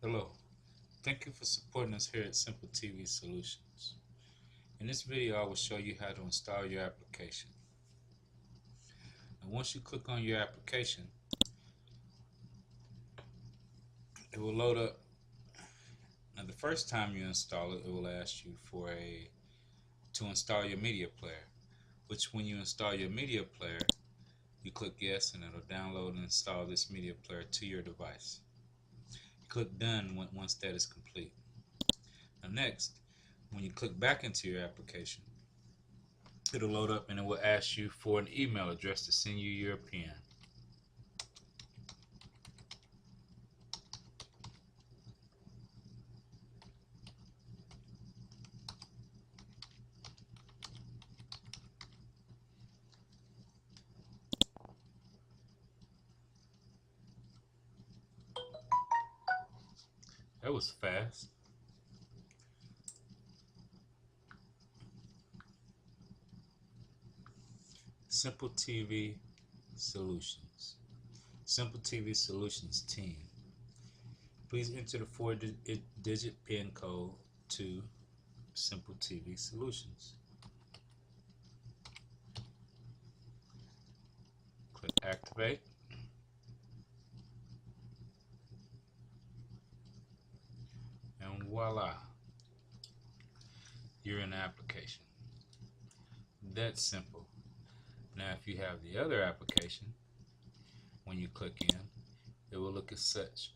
Hello, thank you for supporting us here at SimpleTv Solutions. In this video I will show you how to install your application. And once you click on your application, it will load up. Now the first time you install it, it will ask you to install your media player, which when you install your media player, you click yes and it'll download and install this media player to your device. You click done once that is complete. Now next, when you click back into your application, it'll load up and it will ask you for an email address to send you your PIN. That was fast. SimpleTv Solutions. SimpleTv Solutions team. Please enter the 4-digit PIN code to SimpleTv Solutions. Click activate. And voila, you're in the application. That's simple. Now if you have the other application, when you click in, it will look as such.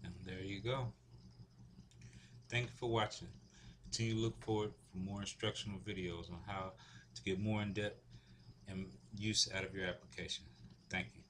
And there you go. Thank you for watching. Continue to look forward for more instructional videos on how to get more in-depth and use out of your application. Thank you.